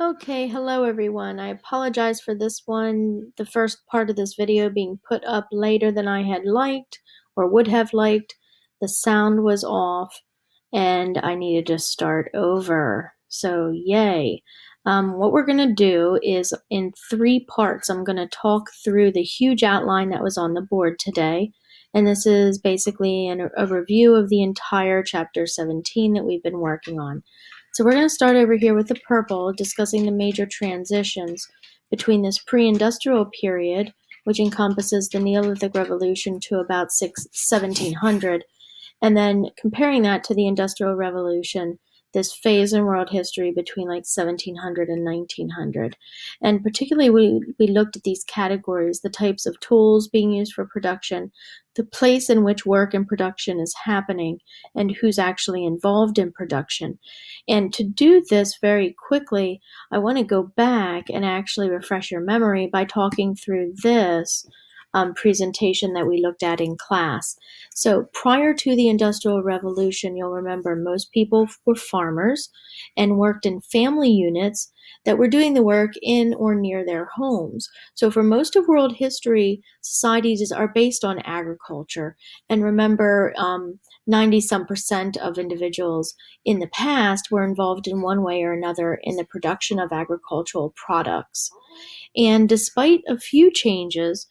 Okay, hello everyone. I apologize for this one, the first part of this video being put up later than I had liked or would have liked. The sound was off and I needed to start over. So yay. What we're going to do is in 3 parts, I'm going to talk through the huge outline that was on the board today. And this is basically a review of the entire chapter 17 that we've been working on. So we're going to start over here with the purple, discussing the major transitions between this pre-industrial period, which encompasses the Neolithic Revolution to about 1700, and then comparing that to the Industrial Revolution, this phase in world history between like 1700 and 1900. And particularly we looked at these categories, the types of tools being used for production, the place in which work and production is happening, and who's actually involved in production. And to do this very quickly, I want to go back and actually refresh your memory by talking through this presentation that we looked at in class. So prior to the Industrial Revolution, you'll remember most people were farmers and worked in family units that were doing the work in or near their homes. So for most of world history, societies are based on agriculture. And remember, 90-some% of individuals in the past were involved in one way or another in the production of agricultural products. And despite a few changes,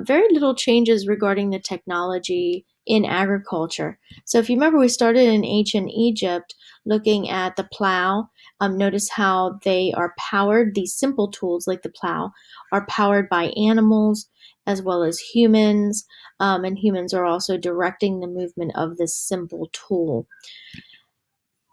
very little changes regarding the technology in agriculture. So if you remember, we started in ancient Egypt looking at the plow. Notice how they are powered, these simple tools like the plow are powered by animals as well as humans, and humans are also directing the movement of this simple tool.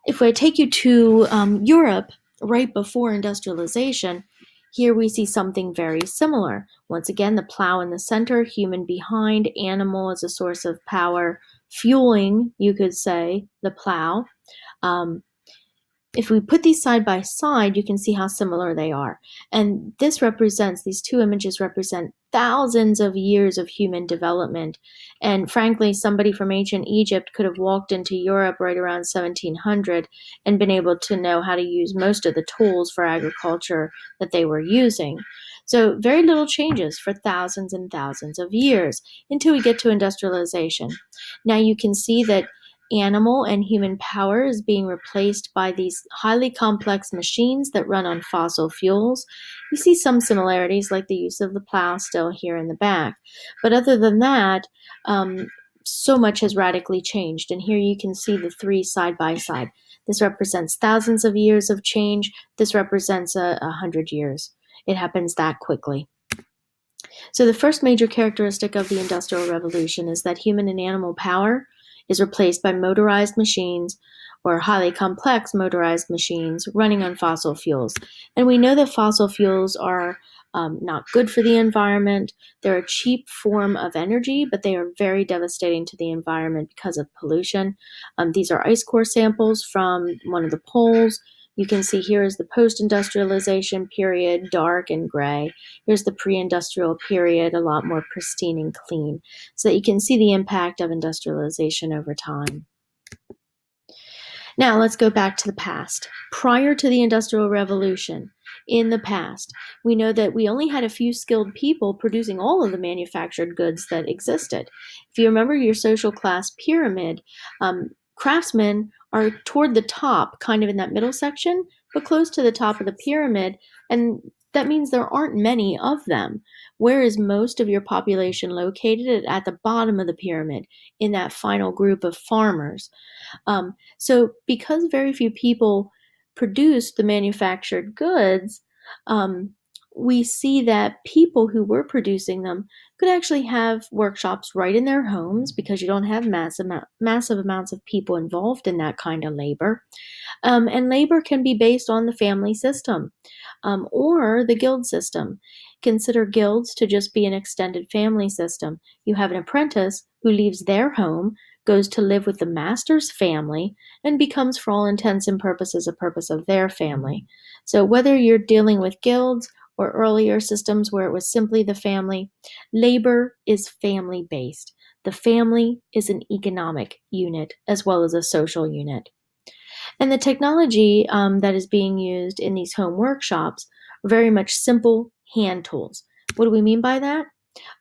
If I take you to Europe right before industrialization, here we see something very similar. Once again, the plow in the center, human behind, animal as a source of power, fueling, you could say, the plow. If we put these side by side, you can see how similar they are. And these two images represent thousands of years of human development. And frankly, somebody from ancient Egypt could have walked into Europe right around 1700 and been able to know how to use most of the tools for agriculture that they were using. So very little changes for thousands and thousands of years until we get to industrialization. Now you can see that animal and human power is being replaced by these highly complex machines that run on fossil fuels. You see some similarities like the use of the plow still here in the back. But other than that, so much has radically changed. And here you can see the three side by side. This represents thousands of years of change. This represents 100 years. It happens that quickly. So the first major characteristic of the Industrial Revolution is that human and animal power is replaced by motorized machines or highly complex motorized machines running on fossil fuels. And we know that fossil fuels are not good for the environment. They're a cheap form of energy, but they are very devastating to the environment because of pollution. These are ice core samples from one of the poles. You can see here is the post-industrialization period, dark and gray. Here's the pre-industrial period, a lot more pristine and clean. So that you can see the impact of industrialization over time. Now let's go back to the past. Prior to the Industrial Revolution, in the past, we know that we only had a few skilled people producing all of the manufactured goods that existed. If you remember your social class pyramid, craftsmen are toward the top, kind of in that middle section, but close to the top of the pyramid, and that means there aren't many of them. Where is most of your population located? At the bottom of the pyramid, in that final group of farmers. So because very few people produced the manufactured goods, we see that people who were producing them could actually have workshops right in their homes because you don't have massive amounts of people involved in that kind of labor. And labor can be based on the family system or the guild system. Consider guilds to just be an extended family system. You have an apprentice who leaves their home, goes to live with the master's family, and becomes, for all intents and purposes, a purpose of their family. So whether you're dealing with guilds or earlier systems where it was simply the family, labor is family-based. The family is an economic unit as well as a social unit. And the technology that is being used in these home workshops are very much simple hand tools. What do we mean by that?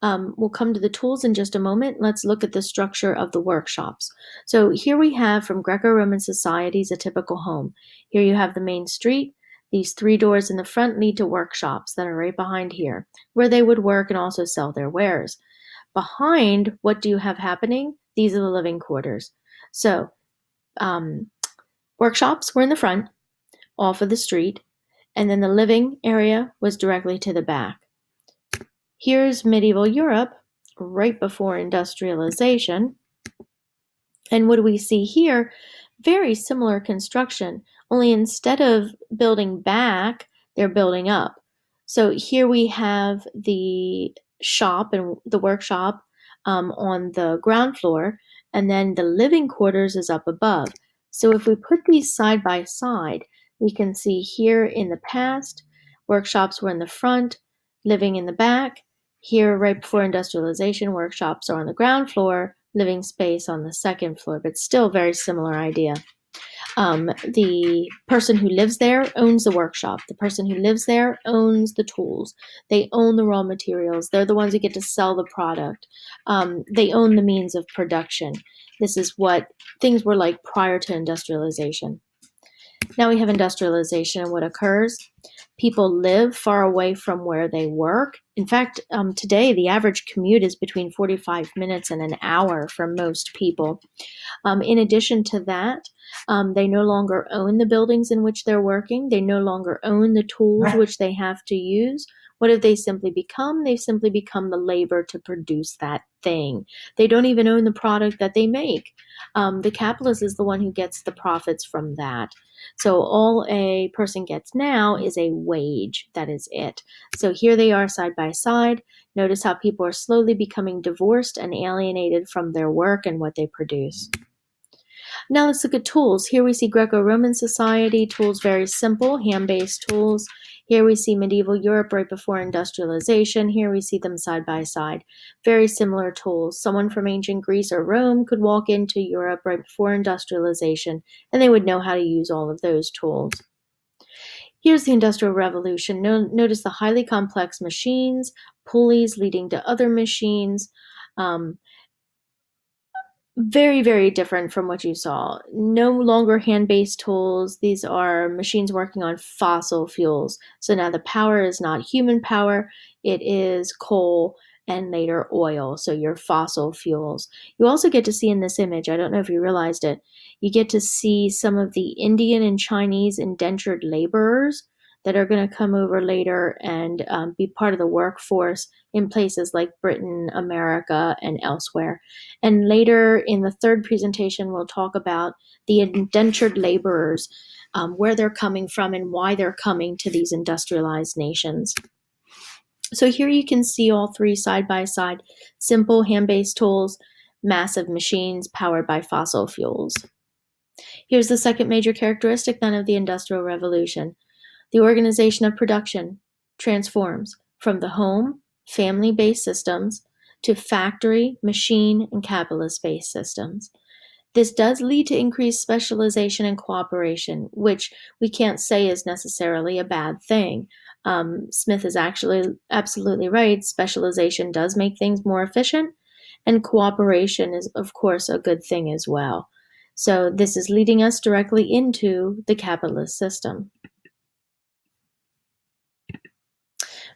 We'll come to the tools in just a moment. Let's look at the structure of the workshops. So here we have from Greco-Roman societies a typical home. Here you have the main street. These 3 doors in the front lead to workshops that are right behind here, where they would work and also sell their wares. Behind, what do you have happening? These are the living quarters. So workshops were in the front, off of the street, and then the living area was directly to the back. Here's medieval Europe, right before industrialization. And what do we see here? Very similar construction, only instead of building back, they're building up. So here we have the shop and the workshop on the ground floor, and then the living quarters is up above. So if we put these side by side, we can see here in the past, workshops were in the front, living in the back. Here, right before industrialization, workshops are on the ground floor, living space on the second floor, but still very similar idea. The person who lives there owns the workshop. The person who lives there owns the tools. They own the raw materials. They're the ones who get to sell the product. They own the means of production. This is what things were like prior to industrialization. Now we have industrialization, and what occurs? People live far away from where they work. In fact, today the average commute is between 45 minutes and an hour for most people. In addition to that, they no longer own the buildings in which they're working. They no longer own the tools which they have to use. What have they simply become? They've simply become the labor to produce that thing. They don't even own the product that they make. The capitalist is the one who gets the profits from that. So all a person gets now is a wage. That is it. So here they are side by side. Notice how people are slowly becoming divorced and alienated from their work and what they produce. Now let's look at tools. Here we see Greco-Roman society, tools very simple, hand-based tools. Here we see medieval Europe right before industrialization. Here we see them side by side. Very similar tools. Someone from ancient Greece or Rome could walk into Europe right before industrialization, and they would know how to use all of those tools. Here's the Industrial Revolution. Notice the highly complex machines, pulleys leading to other machines. Very, very different from what you saw. No longer hand-based tools. These are machines working on fossil fuels. So now the power is not human power. It is coal and later oil. So your fossil fuels. You also get to see in this image, I don't know if you realized it, you get to see some of the Indian and Chinese indentured laborers that are going to come over later and be part of the workforce in places like Britain, America, and elsewhere. And later in the third presentation, we'll talk about the indentured laborers, where they're coming from and why they're coming to these industrialized nations. So here you can see all 3 side by side, simple hand-based tools, massive machines powered by fossil fuels. Here's the second major characteristic then of the Industrial Revolution. The organization of production transforms from the home, family-based systems to factory, machine, and capitalist-based systems. This does lead to increased specialization and cooperation, which we can't say is necessarily a bad thing. Smith is actually absolutely right. Specialization does make things more efficient, and cooperation is, of course, a good thing as well. So this is leading us directly into the capitalist system.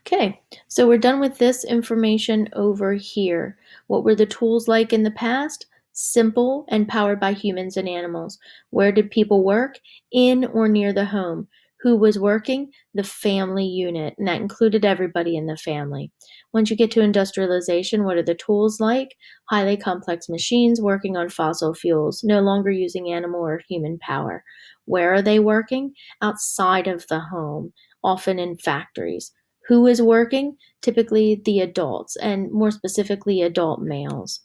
Okay, so we're done with this information over here. What were the tools like in the past? Simple and powered by humans and animals. Where did people work? In or near the home. Who was working? The family unit, and that included everybody in the family. Once you get to industrialization, what are the tools like? Highly complex machines working on fossil fuels, no longer using animal or human power. Where are they working? Outside of the home, often in factories. Who is working? Typically the adults, and more specifically adult males.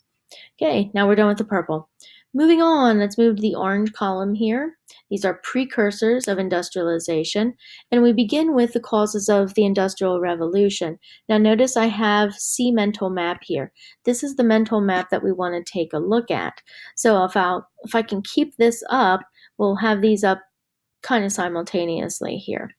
Okay, now we're done with the purple. Moving on, let's move to the orange column here. These are precursors of industrialization, and we begin with the causes of the Industrial Revolution. Now notice I have C mental map here. This is the mental map that we want to take a look at. So if I can keep this up, we'll have these up kind of simultaneously here.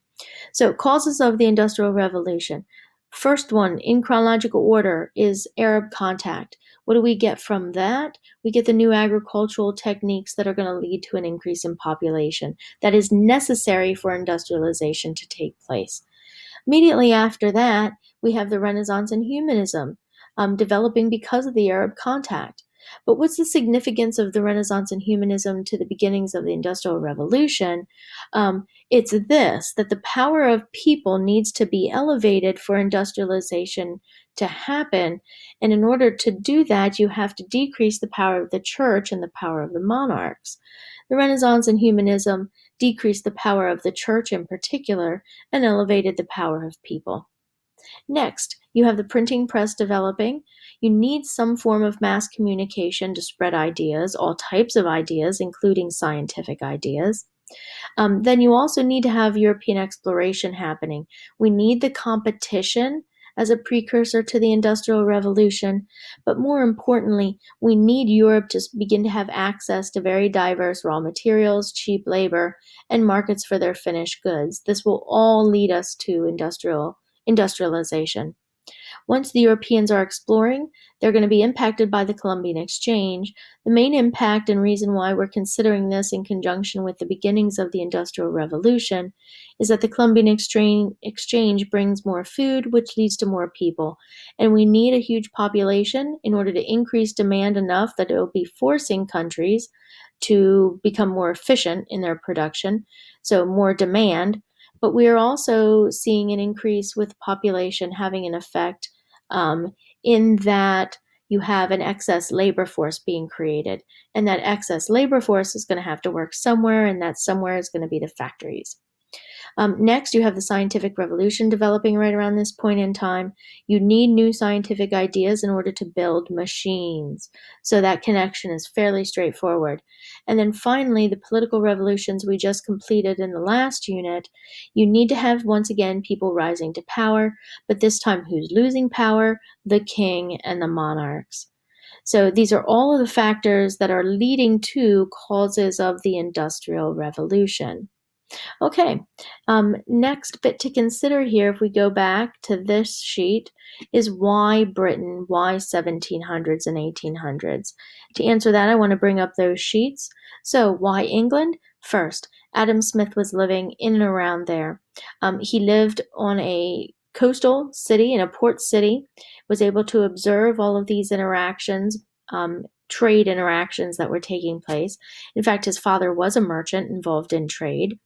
So, causes of the Industrial Revolution. First one, in chronological order, is Arab contact. What do we get from that? We get the new agricultural techniques that are going to lead to an increase in population that is necessary for industrialization to take place. Immediately after that, we have the Renaissance and humanism developing because of the Arab contact. But what's the significance of the Renaissance and humanism to the beginnings of the Industrial Revolution? It's this, that the power of people needs to be elevated for industrialization to happen. And in order to do that, you have to decrease the power of the church and the power of the monarchs. The Renaissance and humanism decreased the power of the church in particular and elevated the power of people. Next, you have the printing press developing. You need some form of mass communication to spread ideas, all types of ideas, including scientific ideas. Then you also need to have European exploration happening. We need the competition as a precursor to the Industrial Revolution, but more importantly, we need Europe to begin to have access to very diverse raw materials, cheap labor, and markets for their finished goods. This will all lead us to industrialization. Once the Europeans are exploring, they're going to be impacted by the Columbian Exchange. The main impact and reason why we're considering this in conjunction with the beginnings of the Industrial Revolution is that the Columbian Exchange brings more food, which leads to more people. And we need a huge population in order to increase demand enough that it will be forcing countries to become more efficient in their production, so more demand. But we are also seeing an increase with population having an effect in that you have an excess labor force being created. And that excess labor force is going to have to work somewhere, and that somewhere is going to be the factories. Next, you have the scientific revolution developing right around this point in time. You need new scientific ideas in order to build machines. So that connection is fairly straightforward. And then finally, the political revolutions we just completed in the last unit, you need to have, once again, people rising to power, but this time who's losing power? The king and the monarchs. So these are all of the factors that are leading to causes of the Industrial Revolution. Okay, next bit to consider here, if we go back to this sheet, is why Britain, why 1700s and 1800s? To answer that, I want to bring up those sheets. So why England? First, Adam Smith was living in and around there. He lived on a coastal city, in a port city, was able to observe all of these interactions, trade interactions that were taking place. In fact, his father was a merchant involved in trade.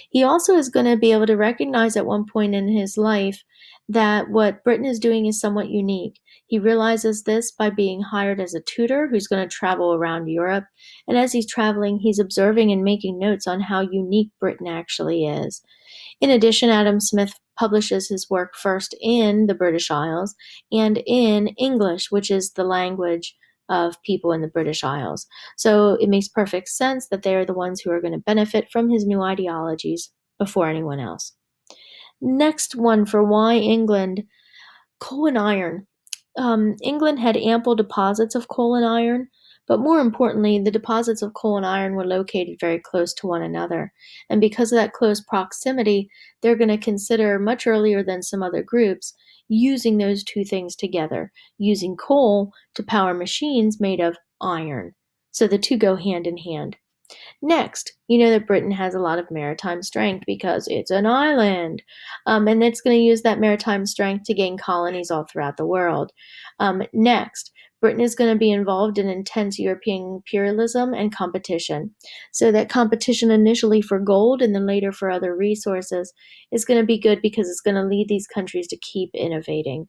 He also is going to be able to recognize at one point in his life that what Britain is doing is somewhat unique. He realizes this by being hired as a tutor who's going to travel around Europe. And as he's traveling, he's observing and making notes on how unique Britain actually is. In addition, Adam Smith publishes his work first in the British Isles and in English, which is the language of people in the British Isles. So it makes perfect sense that they are the ones who are going to benefit from his new ideologies before anyone else. Next one for why England, coal and iron. England had ample deposits of coal and iron, but more importantly, the deposits of coal and iron were located very close to one another. And because of that close proximity, they're going to consider much earlier than some other groups using those two things together, using coal to power machines made of iron. So the two go hand in hand. Next, you know that Britain has a lot of maritime strength because it's an island, and it's going to use that maritime strength to gain colonies all throughout the world. Next, Britain is going to be involved in intense European imperialism and competition. So that competition initially for gold and then later for other resources is going to be good because it's going to lead these countries to keep innovating.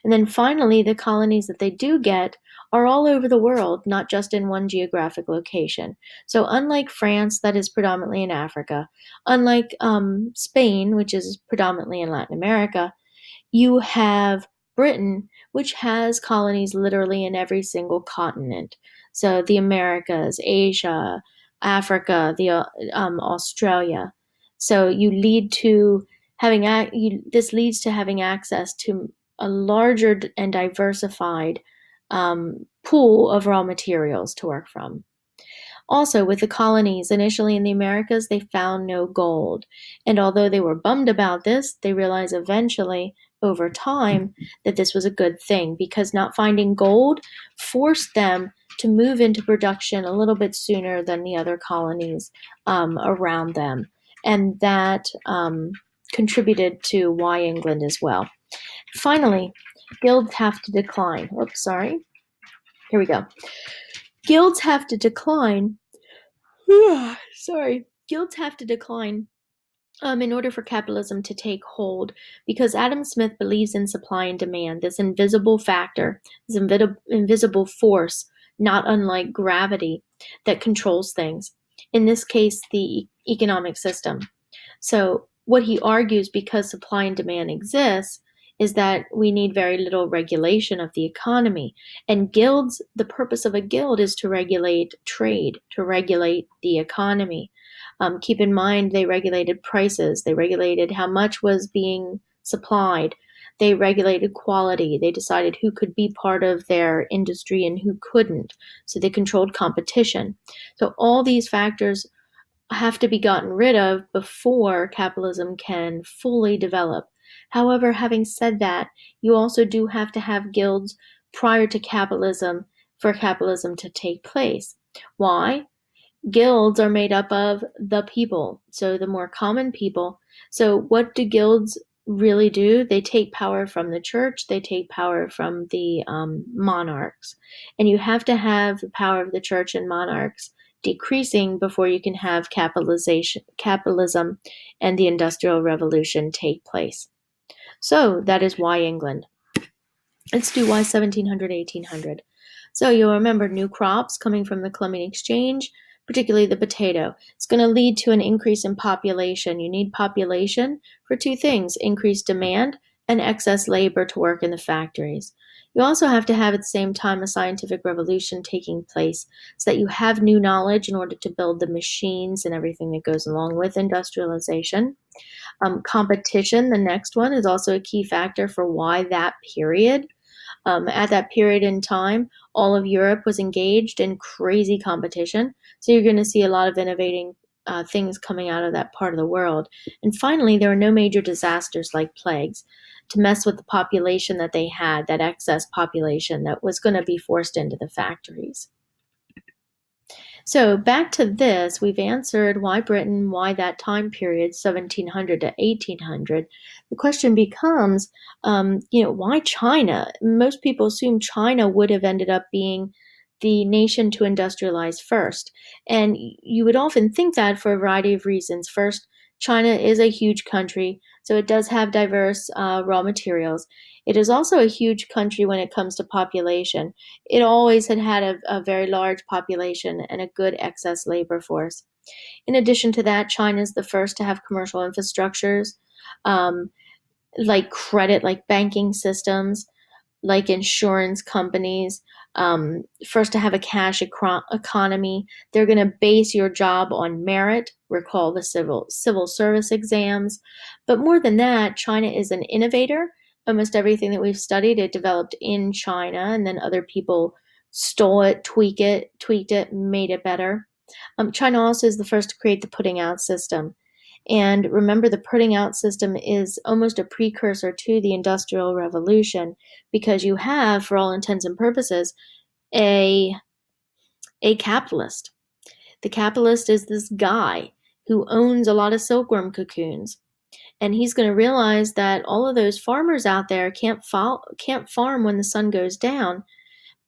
And then finally, the colonies that they do get are all over the world, not just in one geographic location. So unlike France, that is predominantly in Africa, unlike Spain, which is predominantly in Latin America, you have Britain, which has colonies literally in every single continent. So the Americas, Asia, Africa, Australia. So you lead to this leads to having access to a larger and diversified pool of raw materials to work from. Also, with the colonies initially in the Americas, they found no gold. And although they were bummed about this, they realized eventually, over time, that this was a good thing because not finding gold forced them to move into production a little bit sooner than the other colonies around them. And that contributed to why England as well. Finally, guilds have to decline. Oops, sorry. Here we go. Guilds have to decline. Sorry. Guilds have to decline in order for capitalism to take hold, because Adam Smith believes in supply and demand, this invisible factor, this invisible force, not unlike gravity, that controls things. In this case, the economic system. So, what he argues, because supply and demand exists, is that we need very little regulation of the economy. And guilds, the purpose of a guild is to regulate trade, to regulate the economy. Keep in mind, they regulated prices, they regulated how much was being supplied, they regulated quality, they decided who could be part of their industry and who couldn't. So they controlled competition. So all these factors have to be gotten rid of before capitalism can fully develop. However, having said that, you also do have to have guilds prior to capitalism for capitalism to take place. Why? Guilds are made up of the people, so the more common people. So what do guilds really do? They take power from the church, they take power from the monarchs. And you have to have the power of the church and monarchs decreasing before you can have capitalism and the Industrial Revolution take place. So that is why England. Let's do why 1700, 1800. So you'll remember new crops coming from the Columbian Exchange, particularly the potato. It's going to lead to an increase in population. You need population for two things: increased demand and excess labor to work in the factories. You also have to have at the same time a scientific revolution taking place so that you have new knowledge in order to build the machines and everything that goes along with industrialization. Competition, the next one, is also a key factor for why that period. At that period in time, all of Europe was engaged in crazy competition. So you're going to see a lot of innovating things coming out of that part of the world. And finally, there were no major disasters like plagues to mess with the population that they had, that excess population that was going to be forced into the factories. So back to this, we've answered why Britain, why that time period, 1700 to 1800. The question becomes, why China? Most people assume China would have ended up being the nation to industrialize first. And you would often think that for a variety of reasons. First, China is a huge country, so it does have diverse raw materials. It is also a huge country when it comes to population. It always had a very large population and a good excess labor force. In addition to that, China is the first to have commercial infrastructures, like credit, like banking systems, like insurance companies, first to have a cash economy. They're going to base your job on merit. Recall the civil service exams. But more than that, China is an innovator. Almost everything that we've studied, it developed in China, and then other people stole it, tweaked it, made it better. China also is the first to create the putting out system. And remember, the putting out system is almost a precursor to the Industrial Revolution, because you have, for all intents and purposes, a capitalist. The capitalist is this guy who owns a lot of silkworm cocoons. And he's going to realize that all of those farmers out there can't farm when the sun goes down,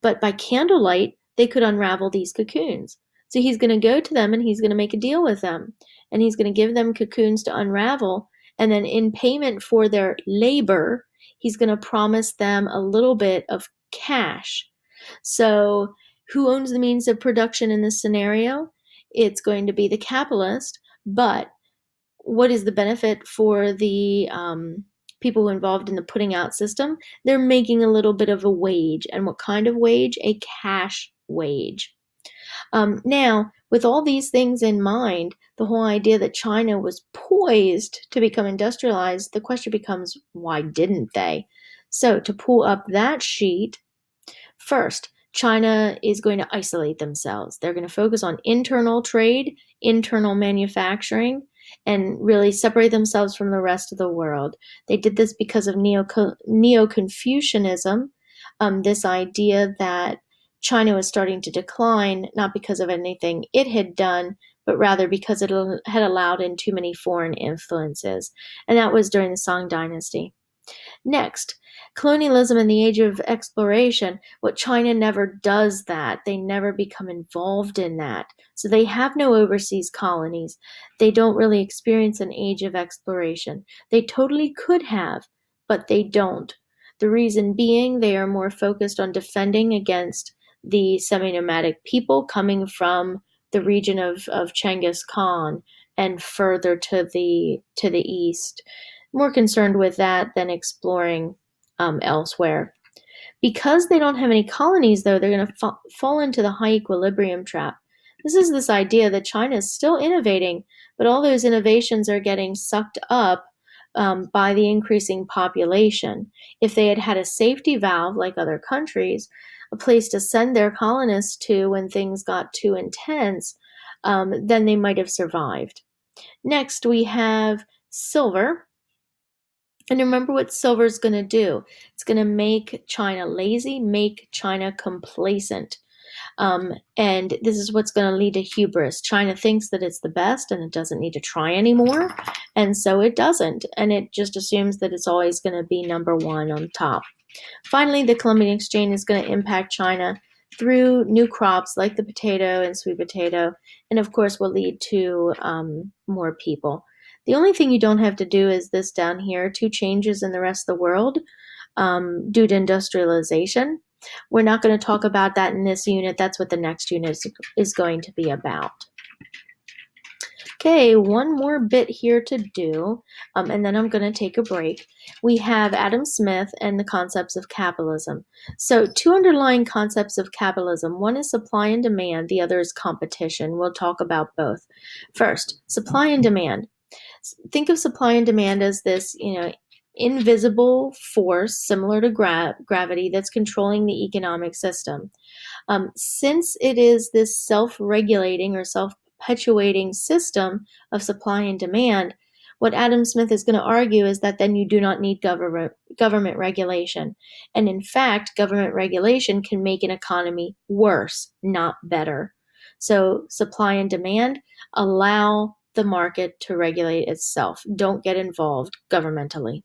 but by candlelight, they could unravel these cocoons. So he's going to go to them and he's going to make a deal with them. And he's going to give them cocoons to unravel. And then in payment for their labor, he's going to promise them a little bit of cash. So who owns the means of production in this scenario? It's going to be the capitalist, but what is the benefit for the people involved in the putting out system? They're making a little bit of a wage. And what kind of wage? A cash wage. Now, with all these things in mind, the whole idea that China was poised to become industrialized, the question becomes, why didn't they? So to pull up that sheet, first, China is going to isolate themselves. They're going to focus on internal trade, internal manufacturing, and really separate themselves from the rest of the world. They did this because of Neo-Confucianism, this idea that China was starting to decline, not because of anything it had done, but rather because it had allowed in too many foreign influences. And that was during the Song Dynasty. Next, colonialism in the age of exploration. What China never does that. They never become involved in that. So they have no overseas colonies. They don't really experience an age of exploration. They totally could have, but they don't. The reason being they are more focused on defending against the semi-nomadic people coming from the region of Genghis Khan and further to the east. More concerned with that than exploring elsewhere. Because they don't have any colonies, though, they're going to fall into the high equilibrium trap. This is this idea that China is still innovating, but all those innovations are getting sucked up by the increasing population. If they had had a safety valve like other countries, a place to send their colonists to when things got too intense, then they might have survived. Next, we have silver. And remember what silver is going to do. It's going to make China lazy, make China complacent. And this is what's going to lead to hubris. China thinks that it's the best and it doesn't need to try anymore. And so it doesn't. And it just assumes that it's always going to be number one on top. Finally, the Columbian Exchange is going to impact China through new crops like the potato and sweet potato. And of course, will lead to more people. The only thing you don't have to do is this down here, 2 changes in the rest of the world due to industrialization. We're not going to talk about that in this unit. That's what the next unit is going to be about. Okay, one more bit here to do, and then I'm going to take a break. We have Adam Smith and the concepts of capitalism. So 2 underlying concepts of capitalism. One is supply and demand. The other is competition. We'll talk about both. First, supply and demand. Think of supply and demand as this, invisible force similar to gravity that's controlling the economic system. Since it is this self-regulating or self-perpetuating system of supply and demand, what Adam Smith is going to argue is that then you do not need government regulation. And in fact, government regulation can make an economy worse, not better. So supply and demand allow the market to regulate itself. Don't get involved governmentally.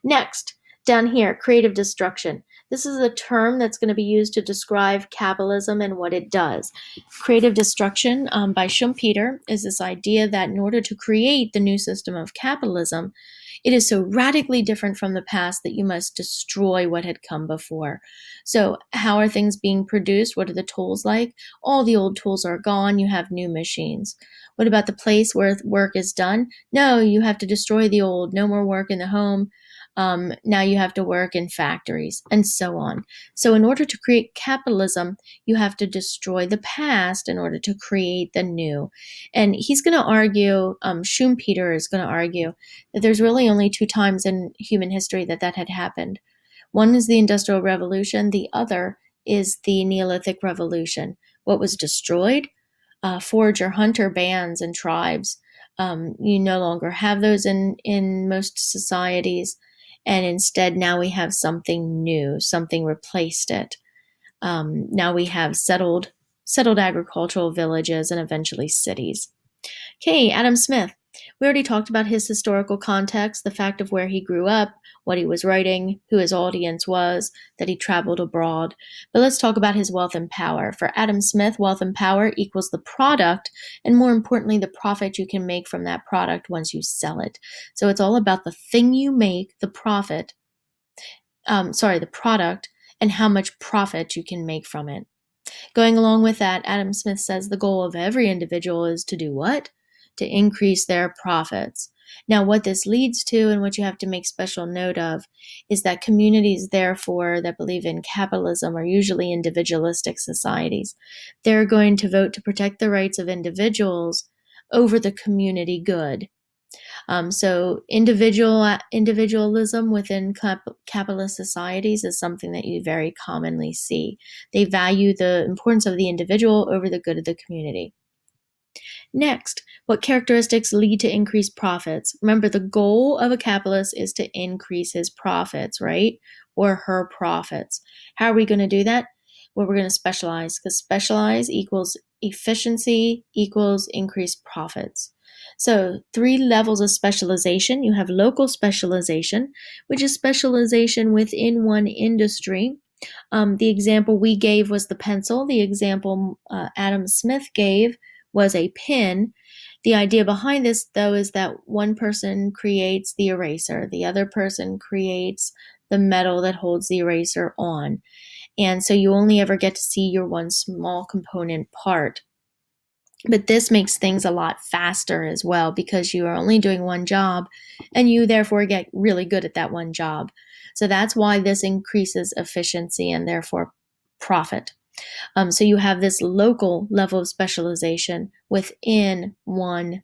Next, down here, creative destruction. This is a term that's going to be used to describe capitalism and what it does. Creative destruction by Schumpeter is this idea that in order to create the new system of capitalism, it is so radically different from the past that you must destroy what had come before. So how are things being produced? What are the tools like? All the old tools are gone. You have new machines. What about the place where work is done? No, you have to destroy the old. No more work in the home. Now you have to work in factories, and so on. So in order to create capitalism, you have to destroy the past in order to create the new. And he's going to argue, Schumpeter is going to argue, that there's really only 2 times in human history that had happened. One is the Industrial Revolution. The other is the Neolithic Revolution. What was destroyed? Forager hunter bands and tribes. You no longer have those in most societies. And instead, now we have something new, something replaced it. Now we have settled agricultural villages and eventually cities. Okay, Adam Smith. We already talked about his historical context, the fact of where he grew up, what he was writing, who his audience was, that he traveled abroad. But let's talk about his wealth and power. For Adam Smith, wealth and power equals the product, and more importantly, the profit you can make from that product once you sell it. So it's all about the thing you make, the product, and how much profit you can make from it. Going along with that, Adam Smith says the goal of every individual is to do what? To increase their profits. Now, what this leads to, and what you have to make special note of, is that communities, therefore, that believe in capitalism are usually individualistic societies. They're going to vote to protect the rights of individuals over the community good. So individualism within capitalist societies is something that you very commonly see. They value the importance of the individual over the good of the community. Next, what characteristics lead to increased profits? Remember, the goal of a capitalist is to increase his profits, right? Or her profits. How are we going to do that? Well, we're going to specialize, because specialize equals efficiency equals increased profits. So 3 levels of specialization. You have local specialization, which is specialization within one industry. The example we gave was the pencil. The example Adam Smith gave was a pen. The idea behind this, though, is that one person creates the eraser, the other person creates the metal that holds the eraser on. And so you only ever get to see your one small component part. But this makes things a lot faster as well, because you are only doing one job and you therefore get really good at that one job. So that's why this increases efficiency and therefore profit. So you have this local level of specialization within one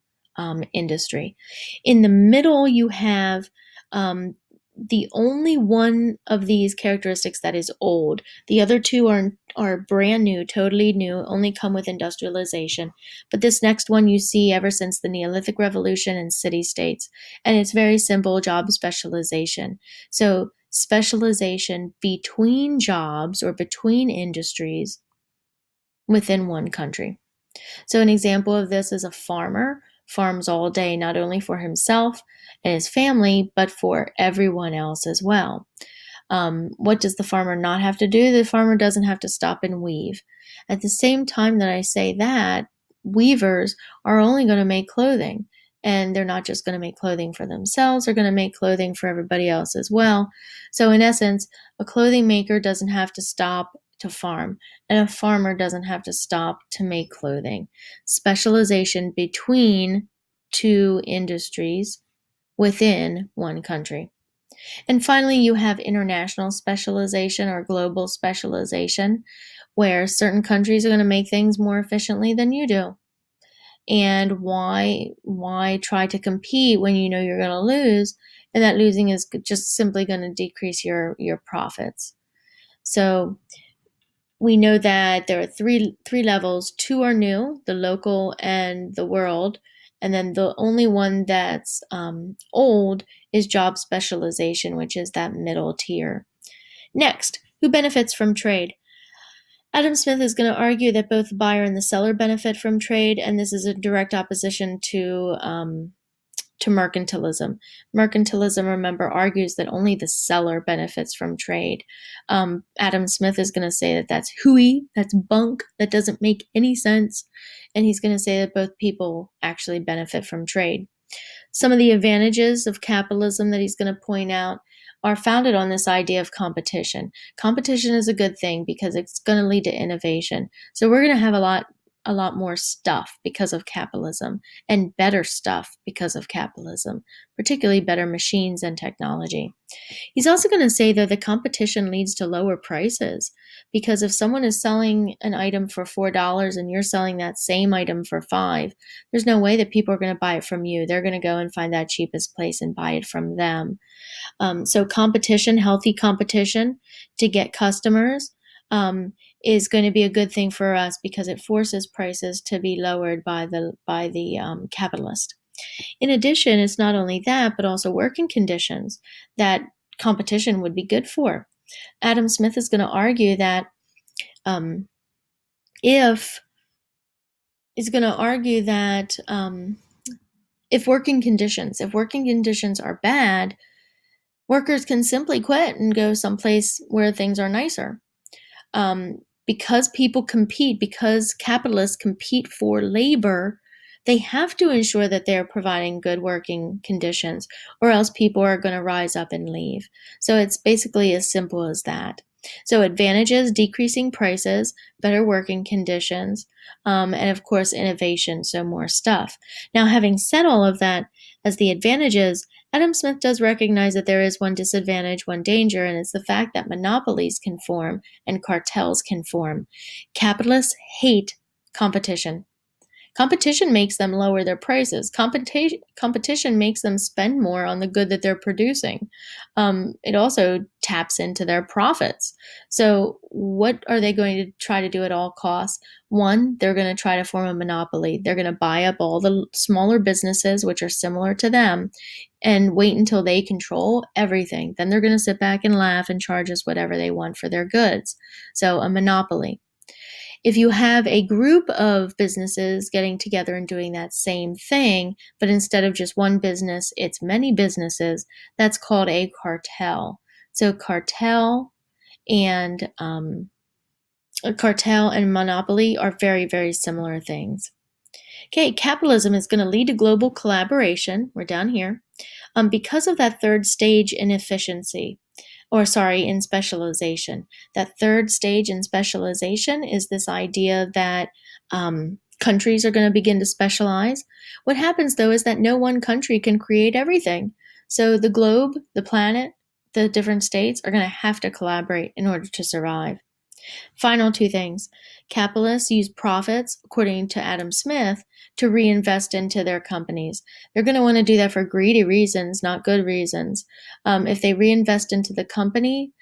industry. In the middle, you have the only one of these characteristics that is old. The other 2 are brand new, totally new, only come with industrialization. But this next one you see ever since the Neolithic Revolution and city-states. And it's very simple: job specialization. So specialization between jobs or between industries within one country. So an example of this is a farmer farms all day, not only for himself and his family, but for everyone else as well. What does the farmer not have to do? The farmer doesn't have to stop and weave. At the same time that I say that, weavers are only going to make clothing. And they're not just going to make clothing for themselves, they're going to make clothing for everybody else as well. So in essence, a clothing maker doesn't have to stop to farm, and a farmer doesn't have to stop to make clothing. Specialization between 2 industries within one country. And finally, you have international specialization or global specialization, where certain countries are going to make things more efficiently than you do. And why try to compete when you know you're going to lose, and that losing is just simply going to decrease your profits. So we know that there are three levels. 2 are new, the local and the world. And then the only one that's old is job specialization, which is that middle tier. Next, who benefits from trade? Adam Smith is going to argue that both the buyer and the seller benefit from trade, and this is a direct opposition to mercantilism. Mercantilism, remember, argues that only the seller benefits from trade. Adam Smith is going to say that that's hooey, that's bunk, that doesn't make any sense, and he's going to say that both people actually benefit from trade. Some of the advantages of capitalism that he's going to point out are founded on this idea of competition. Competition is a good thing because it's going to lead to innovation. So we're going to have a lot more stuff because of capitalism, and better stuff because of capitalism, particularly better machines and technology. He's also going to say that the competition leads to lower prices, because if someone is selling an item for $4 and you're selling that same item for $5, there's no way that people are going to buy it from you. They're going to go and find that cheapest place and buy it from them. So competition, healthy competition to get customers, is going to be a good thing for us, because it forces prices to be lowered by the capitalist. In addition, it's not only that, but also working conditions that competition would be good for. Adam Smith is going to argue that if working conditions are bad, workers can simply quit and go someplace where things are nicer. Because people compete, because capitalists compete for labor, they have to ensure that they're providing good working conditions, or else people are going to rise up and leave. So it's basically as simple as that. So advantages: decreasing prices, better working conditions, and of course innovation, so more stuff. Now, having said all of that as the advantages, Adam Smith does recognize that there is one disadvantage, one danger, and it's the fact that monopolies can form and cartels can form. Capitalists hate competition. Competition makes them lower their prices. Competition makes them spend more on the good that they're producing. It also taps into their profits. So what are they going to try to do at all costs? One, they're going to try to form a monopoly. They're going to buy up all the smaller businesses, which are similar to them, and wait until they control everything. Then they're going to sit back and laugh and charge us whatever they want for their goods. So a monopoly. If you have a group of businesses getting together and doing that same thing, but instead of just one business, it's many businesses, that's called a cartel. So and cartel and monopoly are very, very similar things. Okay, capitalism is going to lead to global collaboration. We're down here. Because of that third stage in efficiency, in specialization. That third stage in specialization is this idea that countries are going to begin to specialize. What happens, though, is that no one country can create everything. So the globe, the planet, the different states are going to have to collaborate in order to survive. Final two things. Capitalists use profits, according to Adam Smith, to reinvest into their companies. They're going to want to do that for greedy reasons, not good reasons. If they reinvest into the company,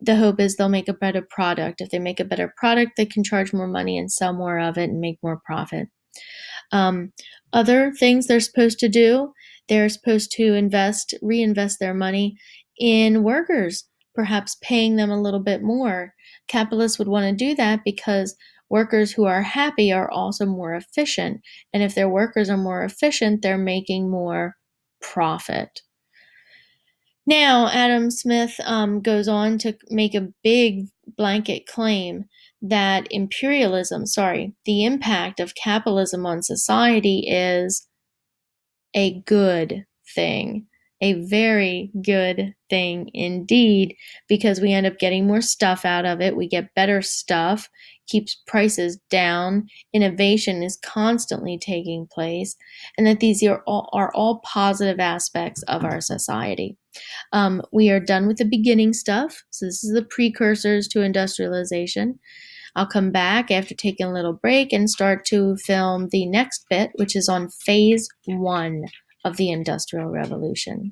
the hope is they'll make a better product. If they make a better product, they can charge more money and sell more of it and make more profit. Other things they're supposed to do, they're supposed to reinvest their money in workers, perhaps paying them a little bit more. Capitalists would want to do that because workers who are happy are also more efficient. And if their workers are more efficient, they're making more profit. Now, Adam Smith goes on to make a big blanket claim that the impact of capitalism on society is a good thing. A very good thing indeed, because we end up getting more stuff out of it. We get better stuff, keeps prices down, innovation is constantly taking place, and that these are all positive aspects of our society. We are done with the beginning stuff, so this is the precursors to industrialization. I'll come back after taking a little break and start to film the next bit, which is on phase 1 of the Industrial Revolution.